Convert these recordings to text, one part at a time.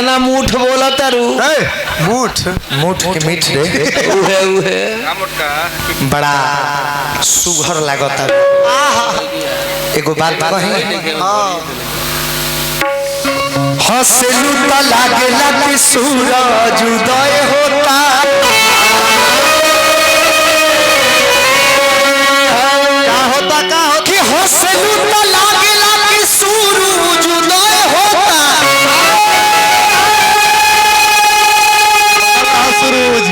कितना मूठ बोला तारू मूठ मूठ के मीठ रे उहे बड़ा सुघर लागता एगो बात कही हंसलू त लागेला कि सूरज उदय होता का होता कि हंसलू त लागेला कि सूरज उदय होता सूरज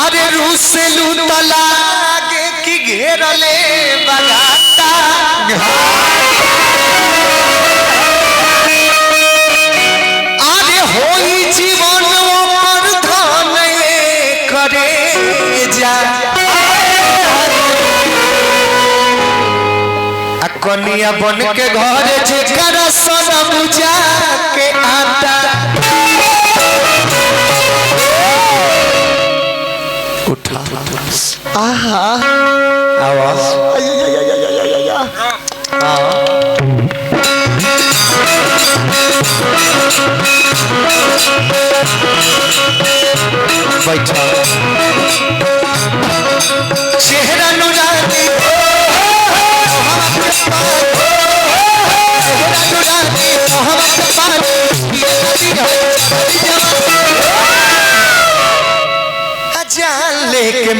अरे रुसलू त लागे कि घेरले बगाता अरे होई जीवन पर धन करे जा कनिया बन के घर जेकर सन बुझा के आता उठा आहा आवाज बैठा चेहरा नुरानी जान लेके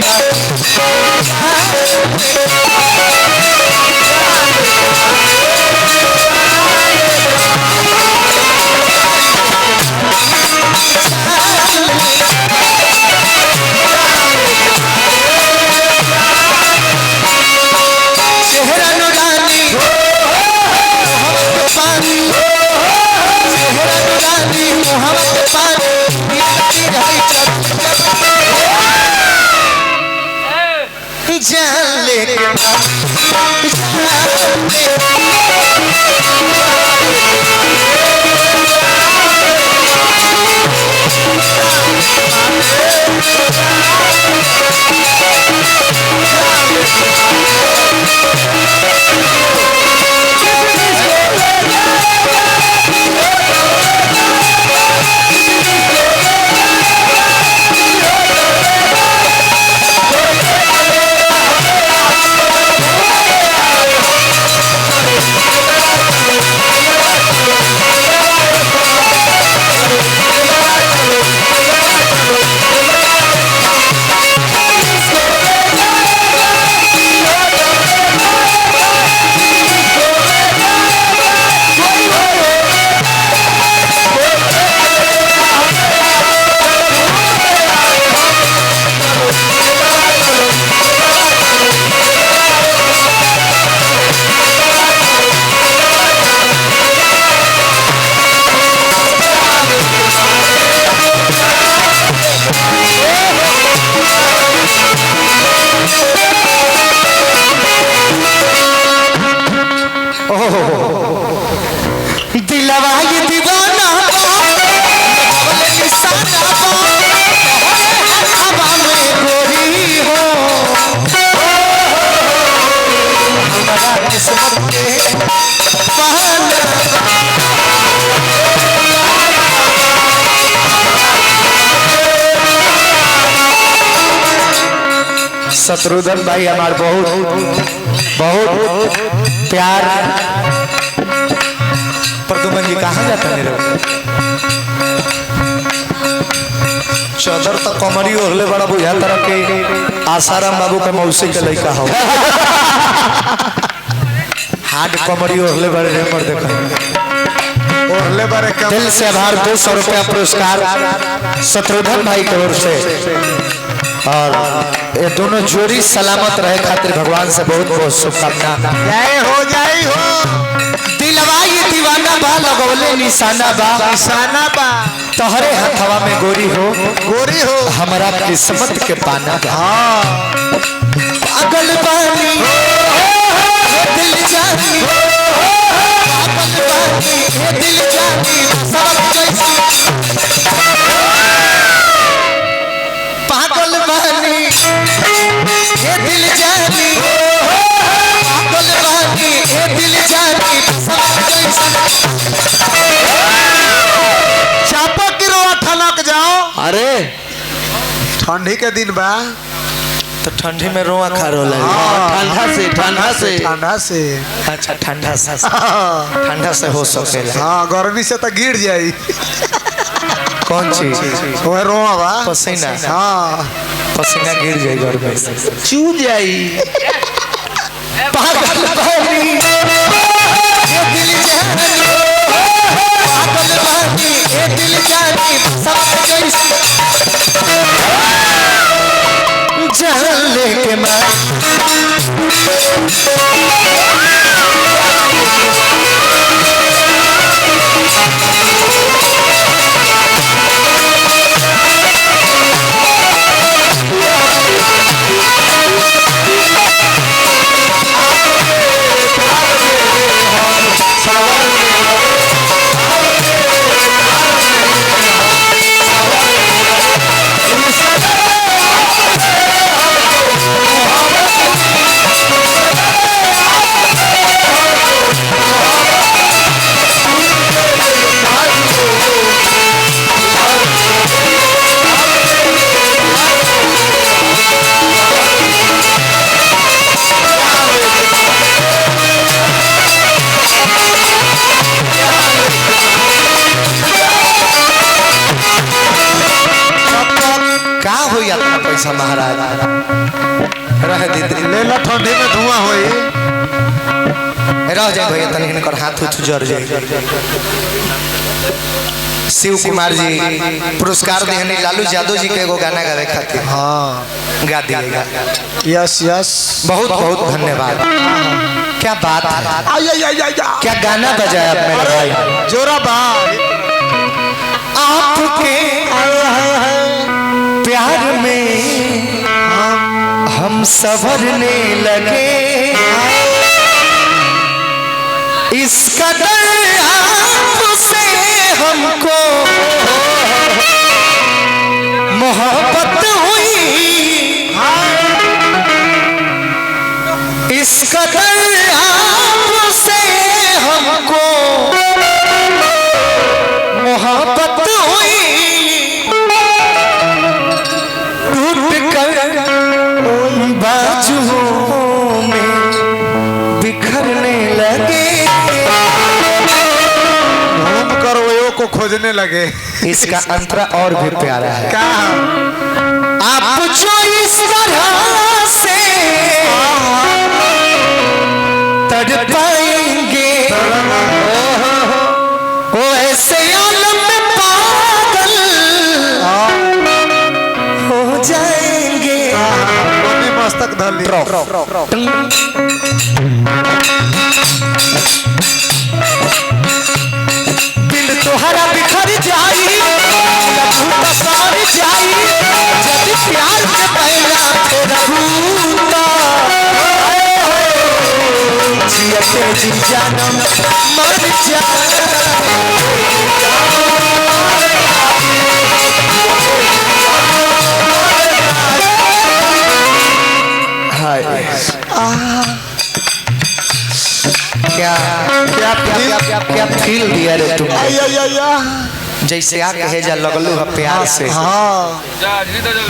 चेहरा नुरानी पानी चेहरा नुरानी मोहब्बत पानी जान लेके दिलवा ये दीवाना हवा में गोरी हो हमारा किस्मत के बहाना शत्रुघ्न भाई हमार बहुत बहुत प्यार प्रदुमन जी कहाँ जाता मेरे चौधर तो कमरी ओढ़ले बड़ा बुझा तरह के आसाराम बाबू के मौसी के लड़का हो हार्ड कमरी ओढ़ले बड़े रे पर देखो ओढ़ले बड़े दिल से आभार 200 रुपया पुरस्कार शत्रुघ्न भाई की ओर से और ये दोनों जोड़ी सलामत रहे खातिर भगवान से बहुत बहुत शुभकामना जय हो दिलवा ये दीवाना बा लगौले निशाना बा तोहरे हथवा में गोरी हो हमारा किस्मत के पाना बा पागल बानी दिल जानी पागल बानी दिल जानी सब कैसी पागल बानी ये दिल जानी पागल बानी ये दिल जानी सब कैसी चापक अरे ठंडी के दिन बा। तो ठंडी में रोआ खा रोला ठंडा से अच्छा ठंडा से हाँ ठंडा से हो सकेला। हाँ, गर्मी से तो गिर जाई। कौन चीज? वह रोआ बा पसीना। हाँ पसीना गिर जाए गर्मी से चू जाई। पागल बानी ये दिल जानी, पागल बानी ये दिल जानी, सब कैसे जान लेके मार पैसा महाराज रह दीदी ले ला, ठंडी में धुआं होई। रह जाए भैया तनिक कर हाथ उठ जर जाए। शिव कुमार जी पुरस्कार देहनी लालू यादव जी के एगो गाना गावे खातिर। हाँ गा दिएगा। यस यस, बहुत बहुत धन्यवाद। क्या बात है, क्या गाना बजाया मेरे भाई। जोरा भाई आपके प्यार में हम संवरने लगे, इस कदर आपसे हमको मोहब्बत हुई, इस कदर आपसे हमको मोहब्बत हुई, टूट कर उन बाजुओं में बिखरने लगे, घूम कर वो को खोजने लगे। इसका अंतरा और भी प्यारा है। क्या आप जो इस तरह से तड़पाएंगे, वो ऐसे आलम में पागल हो जाएंगे। मस्तक धर ली। दिल तोहरा बिखर जाई, सार जाई, जब प्यार के पहला तेरा भूता, जियते जी जानम मर क्या क्या क्या क्या क्या फील दिया रे तुम, जैसे आके हेजा लगलू है प्यार से। हाँ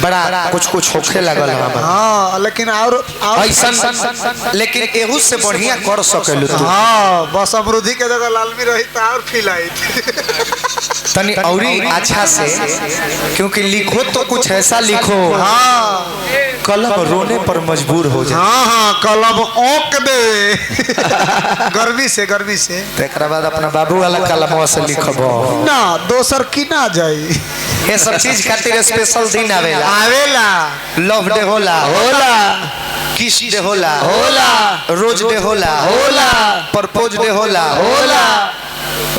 बड़ा कुछ कुछ होखे लगल है। हाँ, लेकिन और ऐसा लेकिन एहू से बढ़िया कर सकेलू तू। हाँ, बस अमरूदी के जगह लालमी रही तो और फील आई। तनी औरी अच्छा से, क्योंकि लिखो तो कुछ ऐसा लिखो हाँ कलम रोने पर मजबूर हो जाए। हाँ हाँ, कलम ओक दे। गर्मी से तेकरा बाद अपना बाबू वाला कलम से लिखबो ना, दोसर की ना जाई। ये सब चीज खातिर स्पेशल दिन आवेला। लव डे होला, किस डे होला, रोज डे होला, प्रपोज डे होला,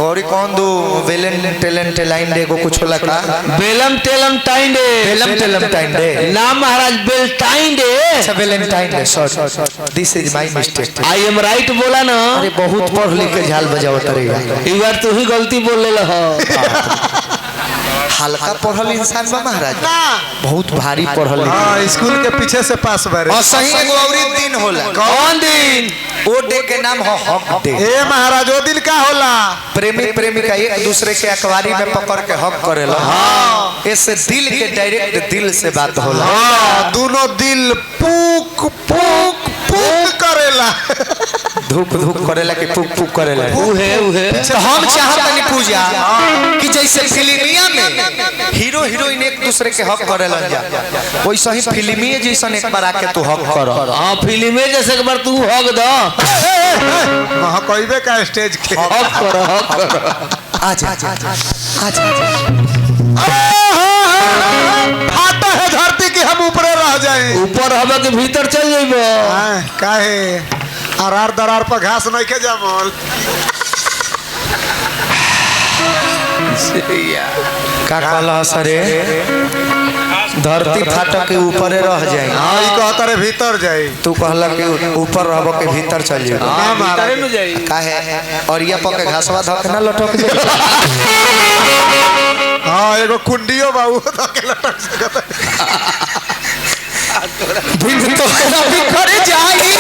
और कौन दो वेलेंटाइन डे को कुछ होला का? बेलम टेलम टाइम डे ना महाराज, बेलटाइन डे। अच्छा Valentine day, sorry this is my mistake. I am right बोला ना। अरे बहुत पढ़ लिख के झाल बजाओ तरेगा। एक बार तू ही गलती बोल ले हो। हल्का पढ़ल इंसान बा महाराज ना बहुत भारी पढ़ल हाँ स्कूल के पीछे से पास बारे और सही एगो औरी दिन होला कौन दिन? वो डे के नाम हो हक डे। ए महाराज वो दिन का होला प्रेमी प्रेमिका एक दूसरे के अखबारी में पकड़ के हक करेला इससे दिल के डायरेक्ट दिल से बात होला हाँ दोनों दिल पूक पूक पूक करेला धूप धूप करेला कि पुक पुक करेला उहे तो हम चाहतनी पूजा कि जैसे फिल्मिया में हीरो हीरोइन एक दूसरे के हक करेला जा वैसे ही फिल्मिए जैसन एक बार आके तू हक कर। हाँ फिल्म में जैसे एक बार तू हक दो कहबे का स्टेज के हक करो हक करो आजा आजा आजा आता है धरती की हम ऊपर रह जाए ऊपर हवा के भीतर चल जाइबो। काहे आरार दरार पर घास नहीं के जमल का कहला सरे धरती फाटक के ऊपर रह जाए हाँ ई कहता रे भीतर जाए तू कहला कि ऊपर रहबो के भीतर चल जाए ना महाराज में जाई काहे और ये पके घासवा धक ना लटक जाए हाँ एगो कुंडियो बाबू के लटक सकता दिन तो बिखर जाई